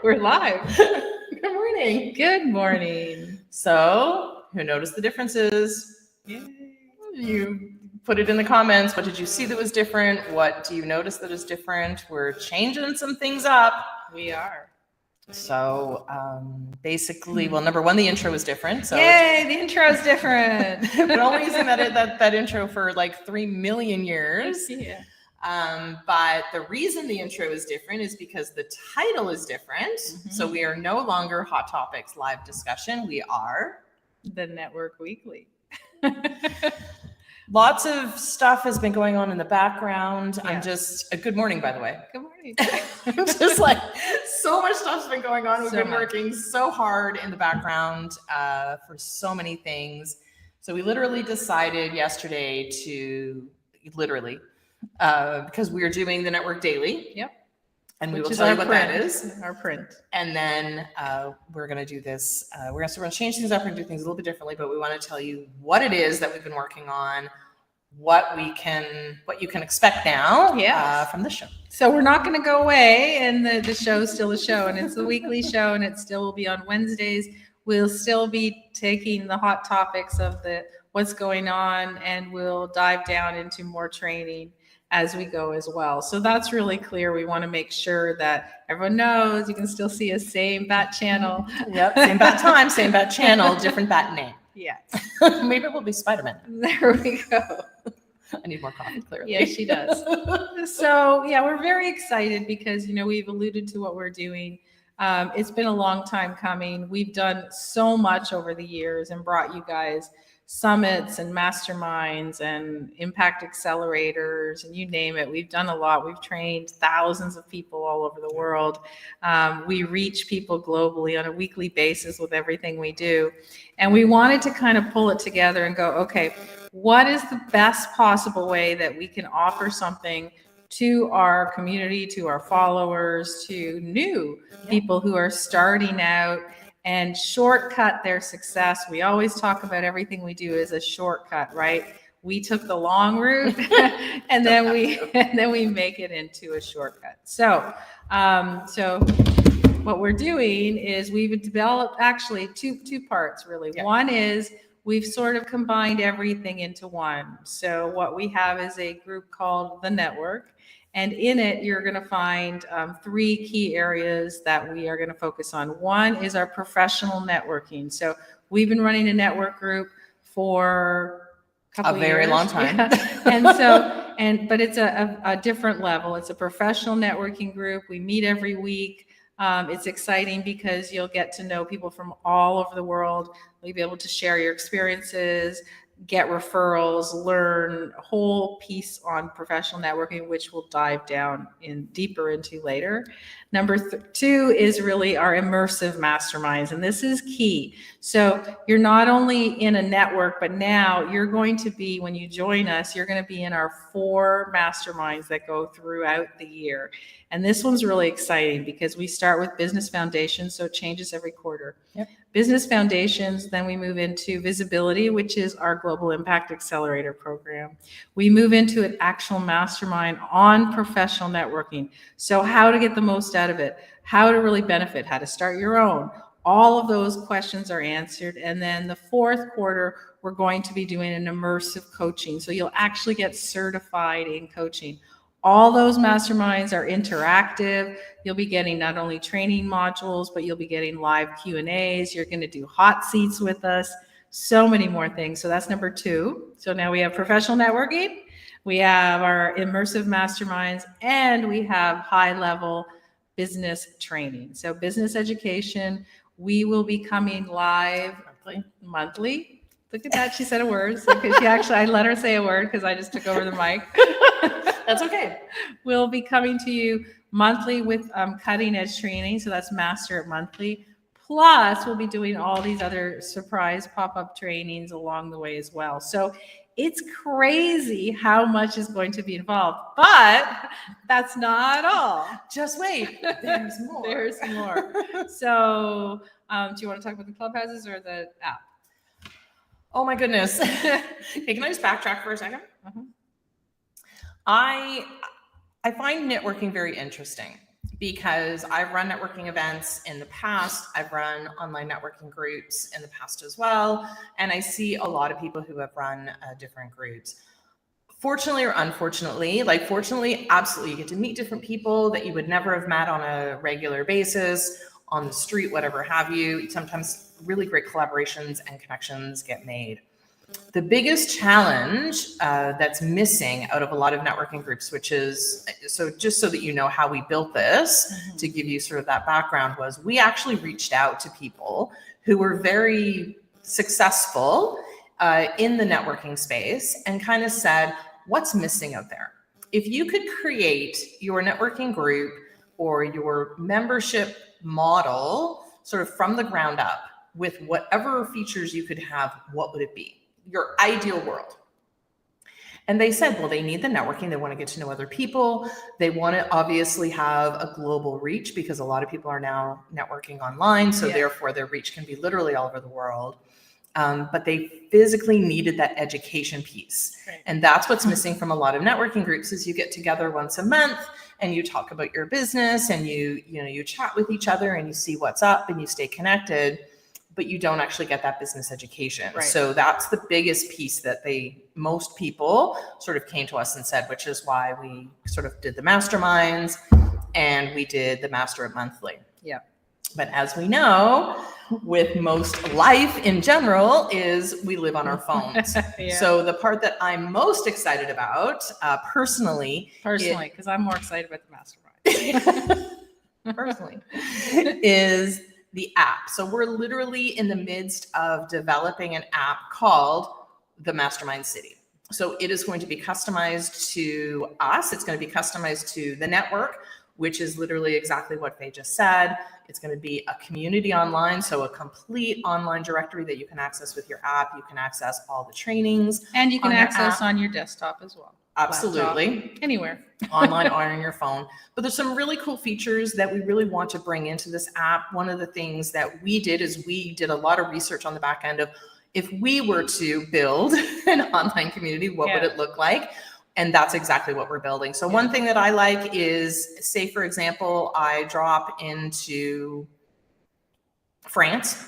We're live. Good morning. Good morning. So, who noticed the differences? Yay. You put it in the comments. What did you see that was different? What do you notice that is different? We're changing some things up. We are. So, basically, well, number one, the intro was different. So Yay, the intro is different. we're only using that intro for like 3 million years. Yeah. But the reason the intro is different is because the title is different. Mhm. So we are no longer Hot Topics live discussion. We are The Network Weekly. Lots of stuff has been going on in the background. Yeah. I'm just good morning, by the way. Good morning. Just like so much stuff's been going on. We've So been much. working so hard in the background for so many things. So we literally decided yesterday to because we are doing the Network Daily. Yep. And we Which will is tell you our what print. that is. Our print. And then we're going to do this. We're going to change things up and do things a little bit differently, but we want to tell you what it is that we've been working on, what you can expect now Yes. from the show. So we're not going to go away, and the show's still a show, and it's the weekly show, and it still will be on Wednesdays. We'll still be taking the hot topics of what's going on, and we'll dive down into more training as we go as well. So that's really clear. We want to make sure that everyone knows you can still see us, same bat channel. Yep, same bat time, same bat channel, different bat name. Yes. Maybe it will be Spider-Man. There we go. I need more coffee, clearly. Yes, she does. So yeah, we're very excited because, we've alluded to what we're doing. It's been a long time coming. We've done so much over the years and brought you guys summits and masterminds and impact accelerators and you name it. We've done a lot. We've trained thousands of people all over the world. We reach people globally on a weekly basis with everything we do. And we wanted to kind of pull it together and go, okay, what is the best possible way that we can offer something to our community, to our followers, to new people who are starting out and shortcut their success. We always talk about everything we do as a shortcut, right? We took the long route and then we make it into a shortcut. So what we're doing is we've developed actually two parts really. Yeah. One is we've sort of combined everything into one. So what we have is a group called The Network. And in it, you're going to find 3 key areas that we are going to focus on. One is our professional networking. So we've been running a network group for a very long time. Yeah. But it's a different level. It's a professional networking group. We meet every week. It's exciting because you'll get to know people from all over the world. You'll be able to share your experiences, get referrals, learn a whole piece on professional networking, which we'll dive down deeper into later. Number 2 is really our immersive masterminds, and this is key. So you're not only in a network, but now you're going to be, when you join us, you're going to be in our 4 masterminds that go throughout the year. And this one's really exciting because we start with business foundations, so it changes every quarter. Yep. Business foundations, then we move into visibility, which is our Global Impact Accelerator program. We move into an actual mastermind on professional networking. So how to get the most out of it, how to really benefit, how to start your own. All of those questions are answered. And then the 4th quarter, we're going to be doing an immersive coaching. So you'll actually get certified in coaching. All those masterminds are interactive. You'll be getting not only training modules, but you'll be getting live Q&As. You're going to do hot seats with us. So many more things. So that's number 2. So now we have professional networking. We have our immersive masterminds, and we have high-level business training. So business education, we will be coming live monthly. Look at that. She said a word. So I let her say a word because I just took over the mic. That's okay. We'll be coming to you monthly with cutting edge training. So that's Master It Monthly. Plus, we'll be doing all these other surprise pop-up trainings along the way as well. So it's crazy how much is going to be involved, but that's not all. Just wait. There's more. There's more. So do you want to talk about the clubhouses or the app? Oh my goodness. Hey, can I just backtrack for a second? Uh-huh. I find networking very interesting because I've run networking events in the past. I've run online networking groups in the past as well. And I see a lot of people who have run different groups. Fortunately or unfortunately, like fortunately, absolutely, you get to meet different people that you would never have met on a regular basis, on the street, whatever have you. Sometimes really great collaborations and connections get made. The biggest challenge that's missing out of a lot of networking groups, which is, so just so that you know how we built this, to give you sort of that background, was we actually reached out to people who were very successful in the networking space and kind of said, what's missing out there? If you could create your networking group or your membership model sort of from the ground up with whatever features you could have, what would it be? Your ideal world. And they said, well, they need the networking. They want to get to know other people. They want to obviously have a global reach because a lot of people are now networking online. So therefore their reach can be literally all over the world. But they physically needed that education piece. Right. And that's what's missing from a lot of networking groups is you get together once a month and you talk about your business and you chat with each other and you see what's up and you stay connected, but you don't actually get that business education. Right. So that's the biggest piece that most people sort of came to us and said, which is why we sort of did the masterminds and we did the Master It Monthly. Yeah. But as we know, with most life in general is we live on our phones. Yeah. So the part that I'm most excited about personally, because I'm more excited about the mastermind personally, is the app. So we're literally in the midst of developing an app called the Mastermind City. So it is going to be customized to us. It's going to be customized to the network, which is literally exactly what Faye just said. It's going to be a community online, so a complete online directory that you can access with your app. You can access all the trainings. And you can access on your desktop as well. Absolutely. Laptop, anywhere. Online or on your phone. But there's some really cool features that we really want to bring into this app. One of the things that we did is we did a lot of research on the back end of if we were to build an online community, what would it look like? And that's exactly what we're building. So one thing that I like is, say, for example, I drop into France.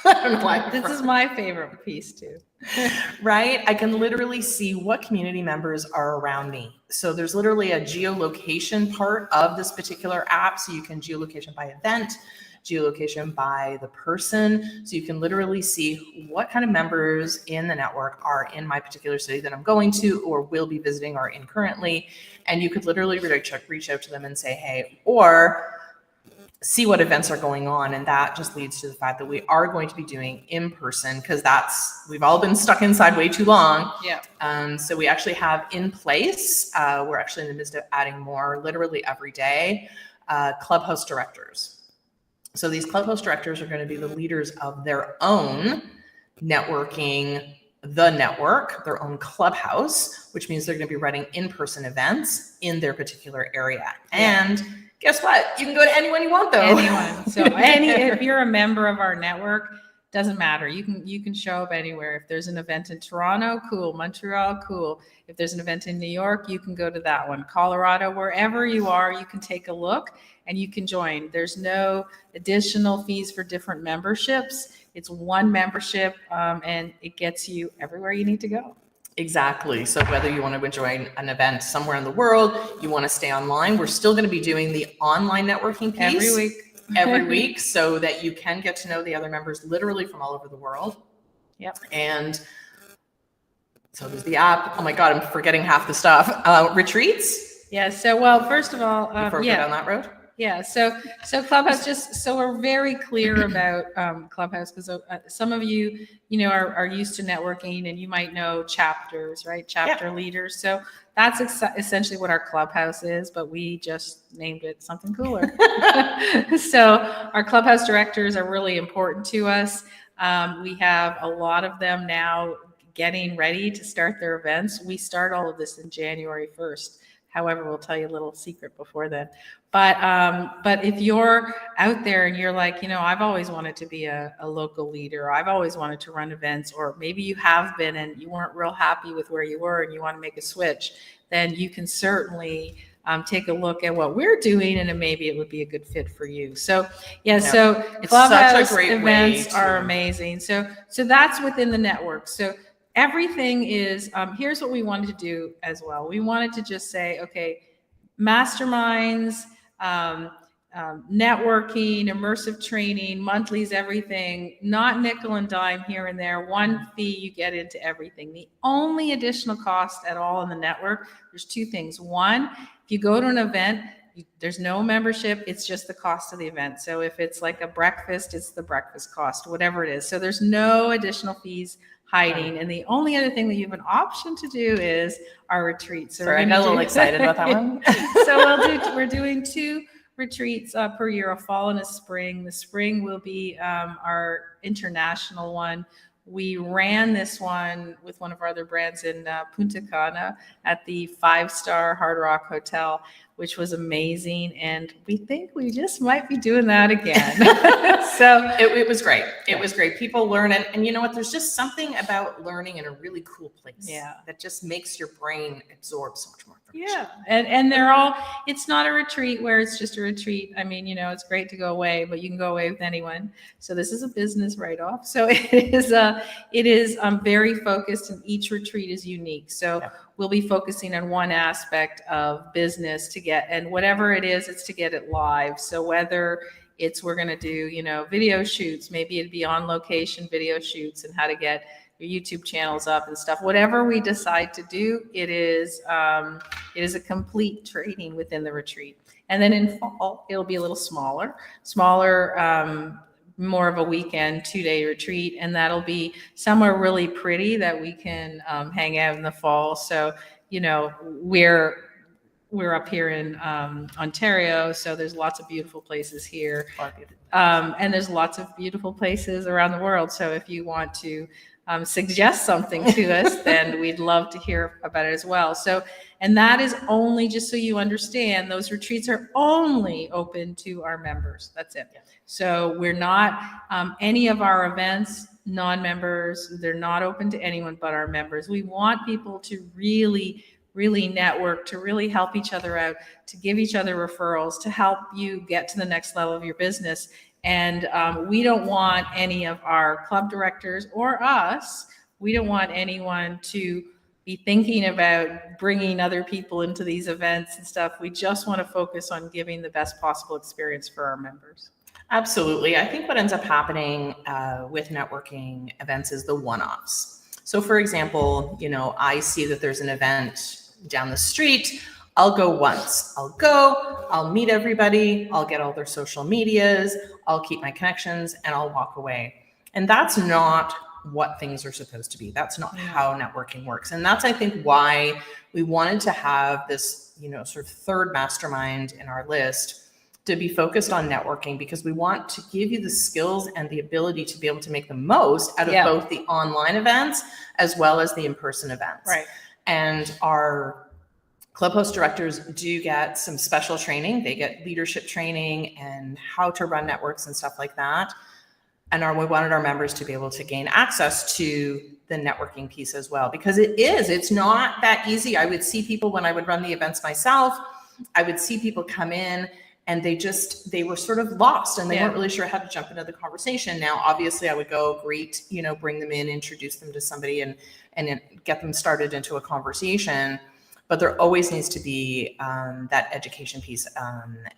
I don't know why. This is my favorite piece too. Right? I can literally see what community members are around me. So there's literally a geolocation part of this particular app. So you can geolocation by event, geolocation by the person. So you can literally see what kind of members in the network are in my particular city that I'm going to or will be visiting or in currently. And you could literally reach out to them and say, hey, or see what events are going on. And that just leads to the fact that we are going to be doing in person because we've all been stuck inside way too long. Yeah. So we actually have in place, we're actually in the midst of adding more literally every day, Clubhouse directors. So these Clubhouse directors are going to be the leaders of their own networking, the network, their own clubhouse, which means they're going to be running in-person events in their particular area. And guess what? You can go to anyone you want, though. Anyone. So if you're a member of our network, doesn't matter. You can show up anywhere. If there's an event in Toronto, cool. Montreal, cool. If there's an event in New York, you can go to that one. Colorado, wherever you are, you can take a look and you can join. There's no additional fees for different memberships. It's one membership, and it gets you everywhere you need to go. Exactly. So whether you want to join an event somewhere in the world, you want to stay online, we're still going to be doing the online networking piece every week so that you can get to know the other members literally from all over the world. Yep. And so there's the app. Oh my God, I'm forgetting half the stuff. Retreats. Yeah. So, well, first of all, before we go down that road. Yeah. So Clubhouse, so we're very clear about Clubhouse because some of you, are used to networking and you might know chapters, right? Chapter leaders. So that's essentially what our Clubhouse is, but we just named it something cooler. So our Clubhouse directors are really important to us. We have a lot of them now getting ready to start their events. We start all of this in January 1st. However, we'll tell you a little secret before then. But if you're out there and you're like, I've always wanted to be a local leader, or I've always wanted to run events, or maybe you have been and you weren't real happy with where you were and you want to make a switch, then you can certainly take a look at what we're doing, and then maybe it would be a good fit for you. So Yeah. so It's Clubhouse such a great events way are to- amazing. So that's within the network. So everything is, here's what we wanted to do as well. We wanted to just say, okay, masterminds, networking, immersive training, monthlies, everything, not nickel and dime here and there. One fee, you get into everything. The only additional cost at all in the network, there's two things. One, if you go to an event, there's no membership, it's just the cost of the event. So if it's like a breakfast, it's the breakfast cost, whatever it is. So there's no additional fees hiding. And the only other thing that you have an option to do is our retreat. So Sorry, I got a little excited about that one. So we're doing 2 retreats per year, a fall and a spring. The spring will be our international one. We ran this one with one of our other brands in Punta Cana at the 5-star Hard Rock Hotel, which was amazing. And we think we just might be doing that again. So it was great. It was great. People learn. And you know what? There's just something about learning in a really cool place that just makes your brain absorb so much more information. Yeah. And they're all, it's not a retreat where it's just a retreat. I mean, it's great to go away, but you can go away with anyone. So this is a business write-off. So it is very focused, and each retreat is unique. So we'll be focusing on one aspect of business to get, and whatever it is, it's to get it live. So whether it's, we're going to do, video shoots, maybe it'd be on location video shoots, and how to get your YouTube channels up and stuff. Whatever we decide to do, it is a complete training within the retreat. And then in fall, it'll be a little smaller, more of a weekend 2-day retreat, and that'll be somewhere really pretty that we can hang out in the fall. So we're up here in Ontario, so there's lots of beautiful places here, and there's lots of beautiful places around the world. So if you want to suggest something to us, then we'd love to hear about it as well. So, and that is only, just so you understand, those retreats are only open to our members. That's it. Yeah. So we're not, any of our events, non-members, they're not open to anyone but our members. We want people to really network, to really help each other out, to give each other referrals, to help you get to the next level of your business. And we don't want any of our club directors or us, we don't want anyone to be thinking about bringing other people into these events and stuff. We just want to focus on giving the best possible experience for our members. Absolutely. I think what ends up happening with networking events is the one-offs. So for example, I see that there's an event down the street. I'll go once. I'll meet everybody. I'll get all their social medias. I'll keep my connections, and I'll walk away. And that's not what things are supposed to be. That's not how networking works. And that's, I think, why we wanted to have this, sort of third mastermind in our list to be focused on networking, because we want to give you the skills and the ability to be able to make the most out of both the online events as well as the in-person events. Right. And our Clubhouse directors do get some special training. They get leadership training and how to run networks and stuff like that. And we wanted our members to be able to gain access to the networking piece as well, because it's not that easy. I would see people when I would run the events myself, I would see people come in and they were sort of lost, and they weren't really sure how to jump into the conversation. Now, obviously I would go greet, bring them in, introduce them to somebody and get them started into a conversation. But there always needs to be that education piece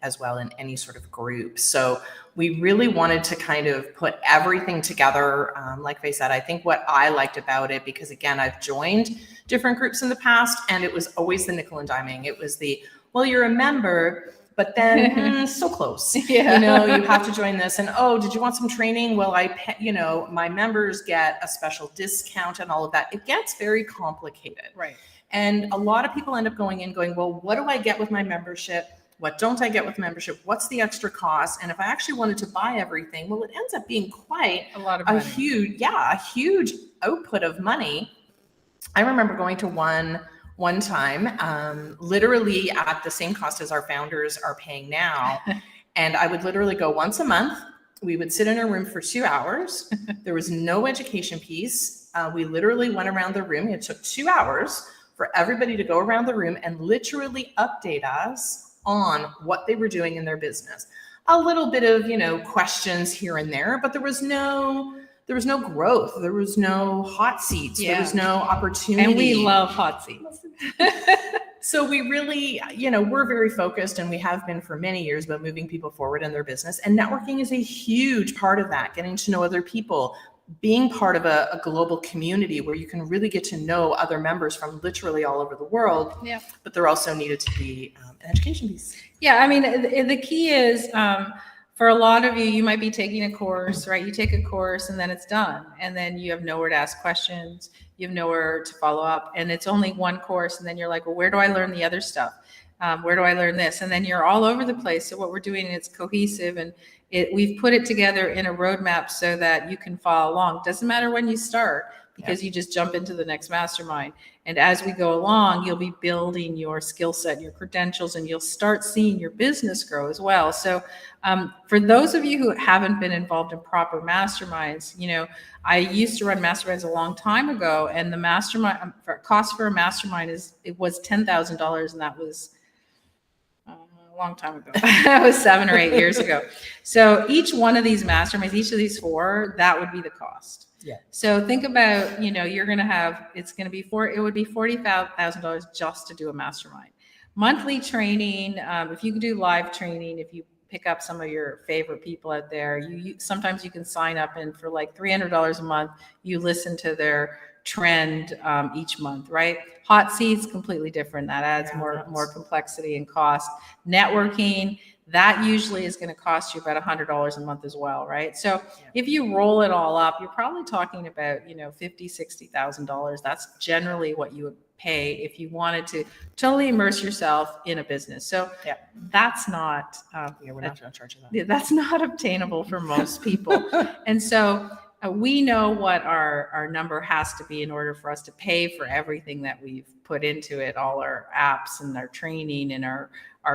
as well in any sort of group. So we really wanted to kind of put everything together. Like Faye said, I think what I liked about it, because again, I've joined different groups in the past, and it was always the nickel and diming. It was well, you're a member, but then so close. You have to join this, and did you want some training? Well, my members get a special discount and all of that. It gets very complicated. Right. And a lot of people end up going, well, what do I get with my membership? What don't I get with membership? What's the extra cost? And if I actually wanted to buy everything, well, it ends up being quite a lot of money. a huge output of money. I remember going to one time, literally at the same cost as our founders are paying now. And I would literally go once a month. We would sit in a room for 2 hours. There was no education piece. We literally went around the room. It took 2 hours. for everybody to go around the room and literally update us on what they were doing in their business. A little bit of, questions here and there, but there was no growth. There was no hot seats. There was no opportunity. And we love hot seats. So we really, we're very focused, and we have been for many years, about moving people forward in their business. And networking is a huge part of that, getting to know other people, being part of a global community where you can really get to know other members from literally all over the world. Yeah. But there also needed to be an education piece. Yeah, I mean, the key is, for a lot of you, you might be taking a course, right? You take a course and then it's done. And then you have nowhere to ask questions. You have nowhere to follow up. And it's only one course. And then you're like, well, where do I learn the other stuff? Where do I learn this? And then you're all over the place. So what we're doing is cohesive, and we've put it together in a roadmap so that you can follow along. Doesn't matter when you start, because you just jump into the next mastermind. And as we go along, you'll be building your skill set, your credentials, and you'll start seeing your business grow as well. So for those of you who haven't been involved in proper masterminds, I used to run masterminds a long time ago, and the mastermind cost for a mastermind was $10,000, and that was a long time ago. That was 7 or 8 years ago. So each one of these masterminds, each of these 4, that would be the cost. Yeah. So think about, you're going to have, it would be $40,000 just to do a mastermind. Monthly training, if you can do live training, if you pick up some of your favorite people out there, sometimes you can sign up, and for like $300 a month, you listen to their trend each month, right? Hot seats, completely different. That adds more complexity and cost. Networking, that usually is going to cost you about $100 a month as well, right? So if you roll it all up, you're probably talking about, $50,000, $60,000. That's generally what you would pay if you wanted to totally immerse yourself in a business. So that's not, we're not going to charge you that. That's not obtainable for most people. And so we know what our number has to be in order for us to pay for everything that we've put into it, all our apps and our training and our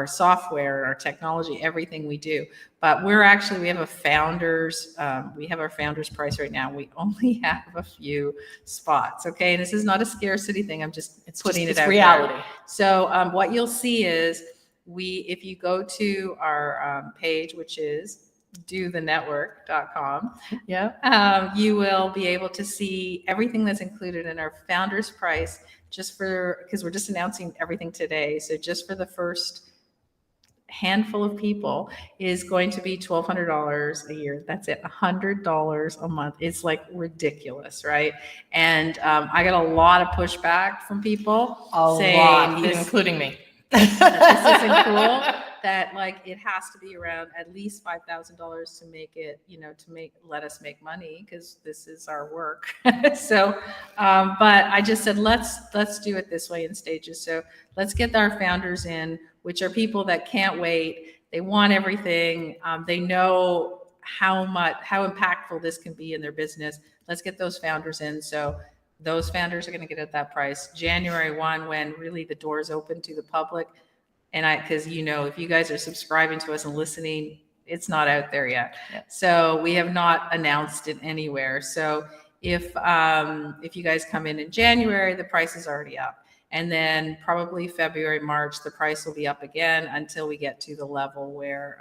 software, our technology, everything we do. But we have a founders, we have our founders price right now. We only have a few spots. Okay. And this is not a scarcity thing. I'm just putting it out reality. there. So what you'll see is if you go to our page, which is dothenetwork.com, you will be able to see everything that's included in our founders price, because we're just announcing everything today. So just for the first handful of people is going to be $1,200 a year. That's it, $100 a month. It's like ridiculous, right? And I got a lot of pushback from people saying, including me. This isn't cool. That it has to be around at least $5,000 to make it, let us make money, because this is our work. So, but I just said, let's do it this way in stages. So let's get our founders in, which are people that can't wait. They want everything. They know how impactful this can be in their business. Let's get those founders in. So those founders are going to get at that price January 1, when really the doors open to the public. And because if you guys are subscribing to us and listening, it's not out there yet. So we have not announced it anywhere. So if you guys come in January, the price is already up. And then probably February, March, the price will be up again until we get to the level where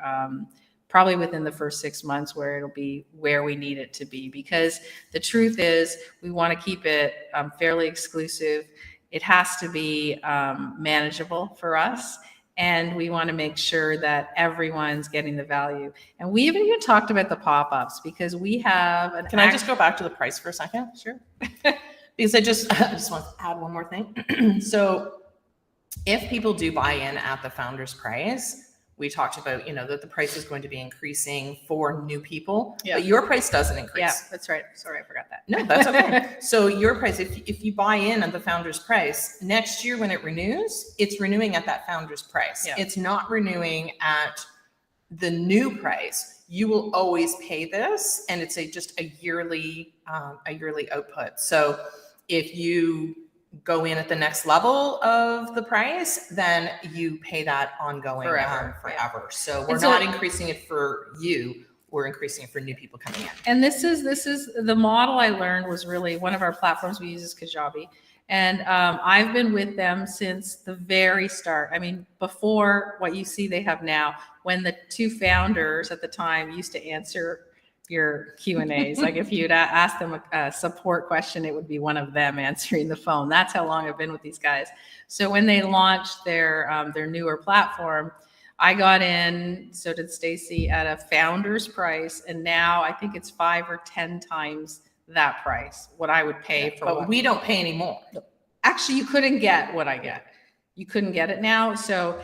probably within the first 6 months, where it'll be where we need it to be. Because the truth is, we want to keep it fairly exclusive. It has to be manageable for us. And we want to make sure that everyone's getting the value. And we haven't even talked about the pop-ups, because we have Can I just go back to the price for a second? Sure. Because I just want to add one more thing. So if people do buy in at the founder's price, we talked about, that the price is going to be increasing for new people, but your price doesn't increase. Yeah, that's right. Sorry, I forgot that. No, that's okay. So your price, if you buy in at the founder's price, next year when it renews, it's renewing at that founder's price. Yeah. It's not renewing at the new price. You will always pay this, and it's just a yearly output. So if you go in at the next level of the price, then you pay that ongoing forever. So we're not increasing it for you. we're increasing it for new people coming in. And this is the model I learned was really one of our platforms we use is Kajabi. And I've been with them since the very start. I mean, before what you see they have now, when the two founders at the time used to answer your Q&As. Like if you'd ask them a support question, it would be one of them answering the phone. That's how long I've been with these guys. So when they launched their newer platform, I got in, so did Stacy, at a founder's price, and now I think it's 5 or 10 times that price, what I would pay for. But we don't pay anymore. Actually, you couldn't get what I get. You couldn't get it now. So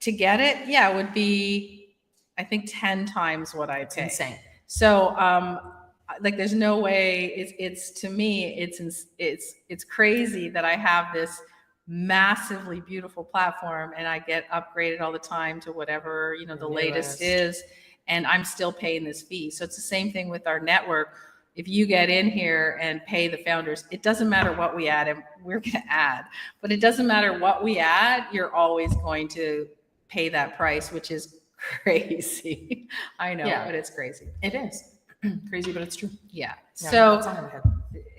to get it, yeah, it would be, I think, 10 times what I pay. Insane. So, like, there's no way. It's to me, it's crazy that I have this massively beautiful platform and I get upgraded all the time to whatever, the latest is, and I'm still paying this fee. So it's the same thing with our network. If you get in here and pay the founders, it doesn't matter what we add, and we're going to add, but it doesn't matter what we add, you're always going to pay that price, which is crazy. I know, but it's crazy. It is crazy, but it's true. Yeah. Yeah,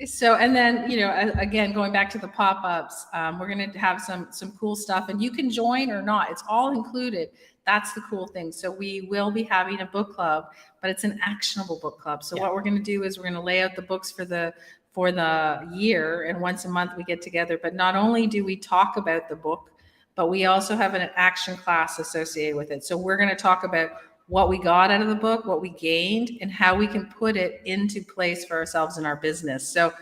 So, and then, again, going back to the pop-ups, we're going to have some cool stuff, and you can join or not. It's all included. That's the cool thing. So we will be having a book club, but it's an actionable book club. So what we're going to do is we're going to lay out the books for the year, and once a month we get together. But not only do we talk about the book, but we also have an action class associated with it. So we're going to talk about what we got out of the book, what we gained, and how we can put it into place for ourselves in our business. So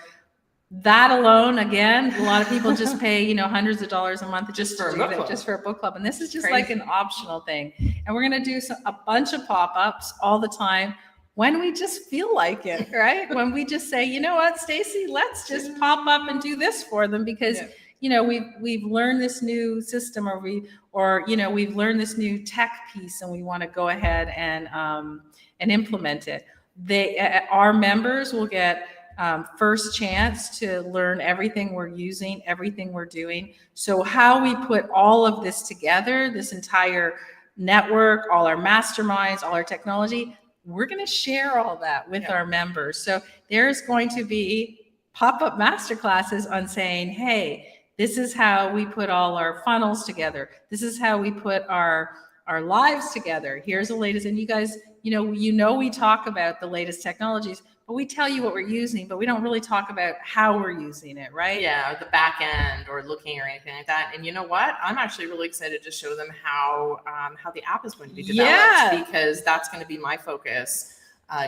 that alone, again, a lot of people just pay, hundreds of dollars a month just for a book club. And this is just like an optional thing. And we're going to do a bunch of pop-ups all the time when we just feel like it, right? When we just say, you know what, Stacy, let's just pop up and do this for them because we've learned this new system, or we've learned this new tech piece, and we want to go ahead and implement it. Our members will get first chance to learn everything we're using, everything we're doing. So how we put all of this together, this entire network, all our masterminds, all our technology, we're going to share all that with our members. So there's going to be pop-up masterclasses on saying, hey, this is how we put all our funnels together. This is how we put our lives together. Here's the latest. And you guys, we talk about the latest technologies, but we tell you what we're using, but we don't really talk about how we're using it, right? Yeah, or the back end or looking or anything like that. And you know what? I'm actually really excited to show them how the app is going to be developed, because that's going to be my focus,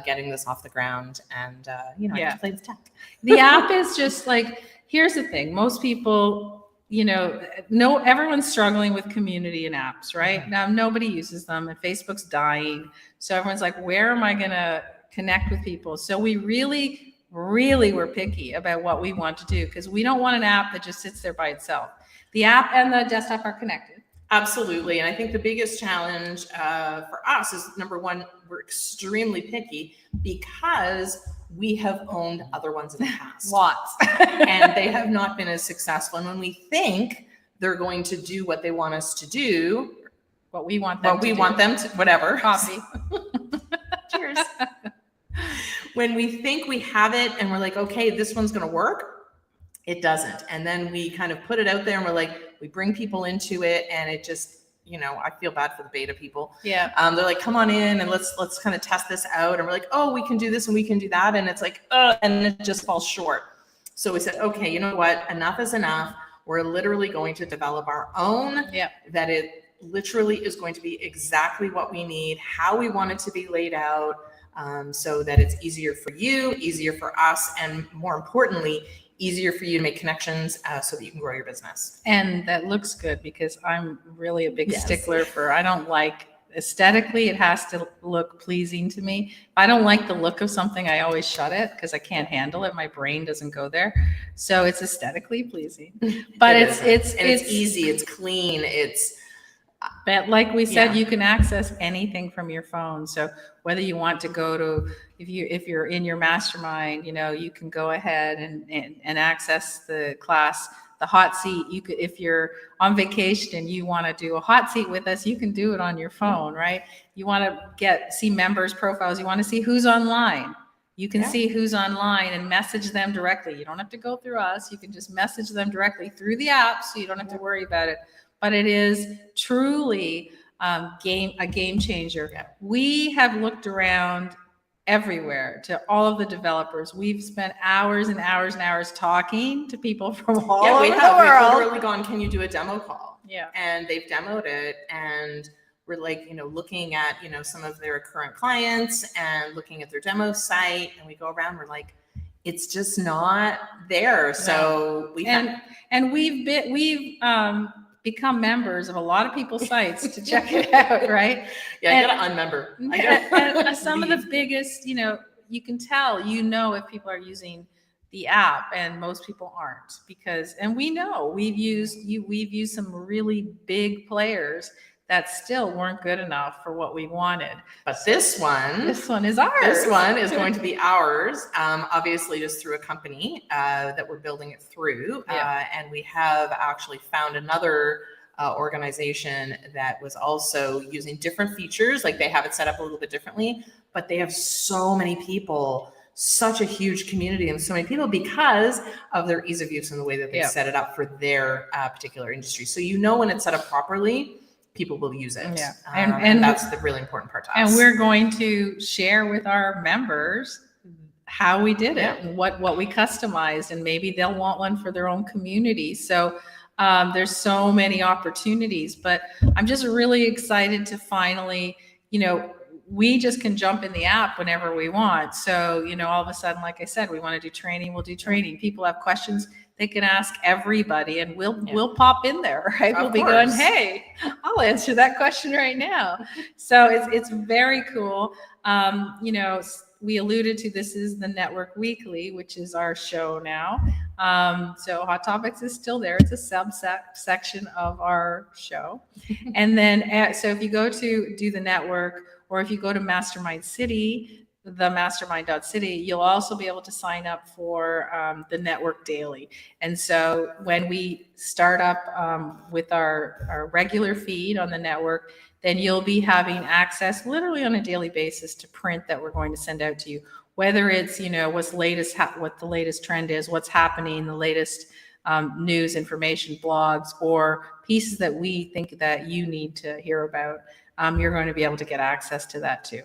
getting this off the ground and, I have to play the tech. The app is just like, here's the thing. Most people, everyone's struggling with community and apps, right? Mm-hmm. Now, nobody uses them, and Facebook's dying. So everyone's like, where am I going to connect with people? So we really, really were picky about what we want to do, because we don't want an app that just sits there by itself. The app and the desktop are connected. Absolutely. And I think the biggest challenge for us is, number one, we're extremely picky because we have owned other ones in the past. Lots. And they have not been as successful. And when we think they're going to do what they want us to do, what we want them to, whatever. Coffee. Cheers. When we think we have it and we're like, okay, this one's going to work, it doesn't. And then we kind of put it out there and we're like, we bring people into it, and it just, I feel bad for the beta people. Yeah. They're like, come on in and let's kind of test this out. And we're like, oh, we can do this and we can do that. And it's like, and it just falls short. So we said, okay, you know what? Enough is enough. We're literally going to develop our own, that it literally is going to be exactly what we need, how we want it to be laid out, so that it's easier for you, easier for us, and more importantly, easier for you to make connections, so that you can grow your business. And that looks good, because I'm really a big stickler for, I don't like, aesthetically, it has to look pleasing to me. If I don't like the look of something, I always shut it because I can't handle it. My brain doesn't go there. So it's aesthetically pleasing, but it's easy. It's clean. But like we said, you can access anything from your phone. So whether you want to go to, if you're in your mastermind, you can go ahead and access the class. The hot seat, you could, if you're on vacation and you want to do a hot seat with us, you can do it on your phone, right? You want to see members' profiles. You want to see who's online. You can see who's online and message them directly. You don't have to go through us. You can just message them directly through the app, so you don't have to worry about it. But it is truly a game changer. Yeah. We have looked around everywhere to all of the developers. We've spent hours and hours and hours talking to people from all over the world. We've literally gone, can you do a demo call? Yeah. And they've demoed it, and we're like, looking at, some of their current clients and looking at their demo site, and we go around, we're like, it's just not there. So we've become members of a lot of people's sites to check it out, right? Yeah, I gotta unmember. And some of the biggest, you can tell, if people are using the app, and most people aren't, and we know we've used some really big players that still weren't good enough for what we wanted. But this one is ours. This one is going to be ours. Obviously, just through a company that we're building it through. And we have actually found another organization that was also using different features. Like, they have it set up a little bit differently, but they have so many people, such a huge community, and so many people because of their ease of use and the way that they set it up for their particular industry. So when it's set up properly, people will use it. Yeah. And that's the really important part to us. And we're going to share with our members how we did it and what we customized, and maybe they'll want one for their own community. So there's so many opportunities, but I'm just really excited to finally, we just can jump in the app whenever we want. So, all of a sudden, like I said, we want to do training, we'll do training. People have questions, they can ask everybody, and we'll pop in there, right? We'll be going, hey, I'll answer that question right now. So it's very cool. We alluded to, this is the Network Weekly, which is our show now. So Hot Topics is still there. It's a subsection of our show. And then, so if you go to do the network, or if you go to Mastermind City, the mastermind.city, you'll also be able to sign up for the network daily. And so when we start up with our regular feed on the network, then you'll be having access literally on a daily basis to print that we're going to send out to you, whether it's, what the latest trend is, what's happening, the latest news, information, blogs, or pieces that we think that you need to hear about. You're going to be able to get access to that too.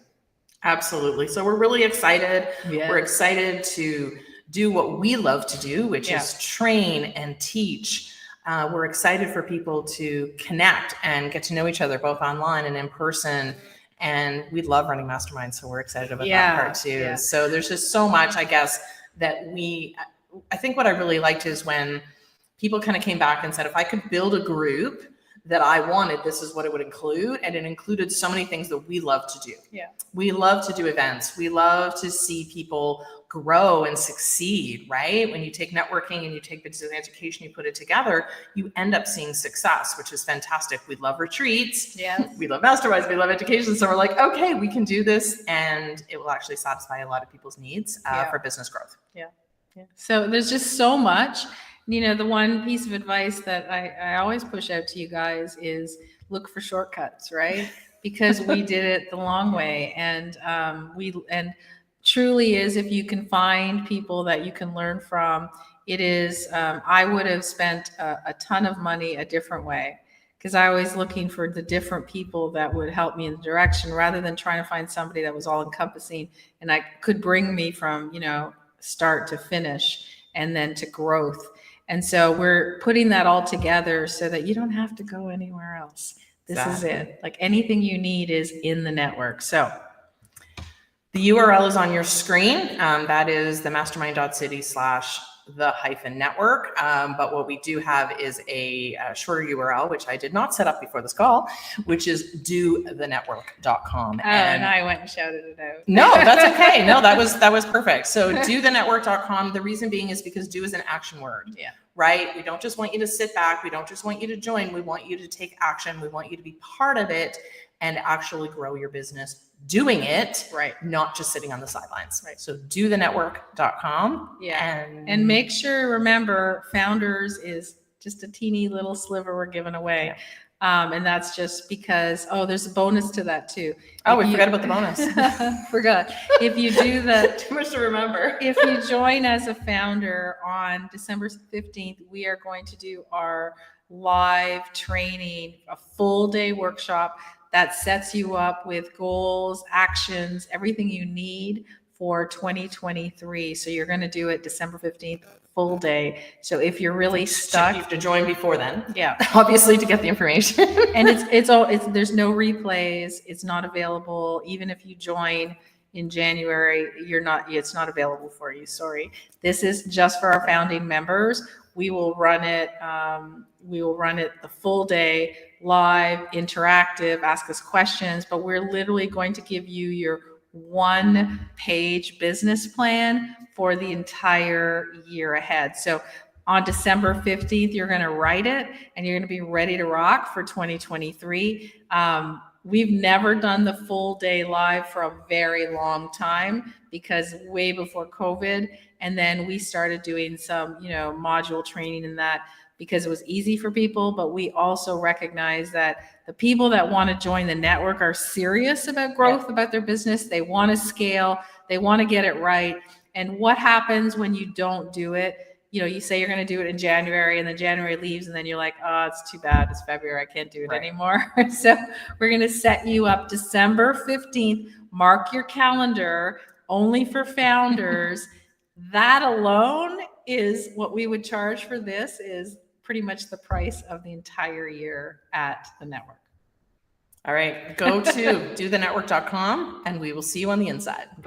Absolutely. So we're really excited. Yeah. We're excited to do what we love to do, which is train and teach. We're excited for people to connect and get to know each other, both online and in person. And we love running masterminds, so we're excited about that part too. Yeah. So there's just so much, I guess, that I think what I really liked is when people kind of came back and said, if I could build a group that I wanted, this is what it would include. And it included so many things that we love to do. Yeah. We love to do events. We love to see people grow and succeed, right? When you take networking and you take business education, you put it together, you end up seeing success, which is fantastic. We love retreats. Yeah. We love masterminds. We love education. So we're like, okay, we can do this, and it will actually satisfy a lot of people's needs for business growth. Yeah. Yeah. So there's just so much. The one piece of advice that I always push out to you guys is look for shortcuts, right? Because we did it the long way. And truly is, if you can find people that you can learn from, it is, I would have spent a ton of money a different way, because I was looking for the different people that would help me in the direction, rather than trying to find somebody that was all encompassing and I could bring me from, start to finish and then to growth. And so we're putting that all together so that you don't have to go anywhere else. This is it. Like, anything you need is in the network. So the URL is on your screen. That is the mastermind.city/the-network. But what we do have is a shorter URL, which I did not set up before this call, which is dothenetwork.com. And I went and shouted it out. No, that's okay. No, that was perfect. So dothenetwork.com. The reason being is because do is an action word. Yeah. Right? We don't just want you to sit back. We don't just want you to join. We want you to take action. We want you to be part of it. and actually grow your business doing it, Right. not just sitting on the sidelines. Right. So dothenetwork.com. Yeah. And make sure, remember, Founders is just a teeny little sliver we're giving away. Yeah. And that's just because, there's a bonus to that too. Oh, we forgot about the bonus. Forgot. If you do the, Too much to remember. if you join as a founder on December 15th, we are going to do our live training, a full day workshop that sets you up with goals, actions, everything you need for 2023. So you're going to do it December 15th, full day. So if you're really stuck, You have to join before then, yeah. obviously, to get the information. And there's no replays. It's not available. Even if you join in January, it's not available for you. Sorry. This is just for our founding members. We will run it the full day, live, interactive, ask us questions, but we're literally going to give you your 1-page business plan for the entire year ahead. So on December 15th, you're going to write it and you're going to be ready to rock for 2023. We've never done the full day live for a very long time because way before COVID. And then we started doing some, module training in that because it was easy for people. But we also recognize that the people that want to join the network are serious about growth, about their business. They want to scale. They want to get it right. And what happens when you don't do it? You say you're going to do it in January and then January leaves and then you're like, oh, it's too bad. It's February. I can't do it anymore. So we're going to set you up December 15th. Mark your calendar, only for founders. That alone is what we would charge for this, is pretty much the price of the entire year at the network. All right, go to dothenetwork.com and we will see you on the inside.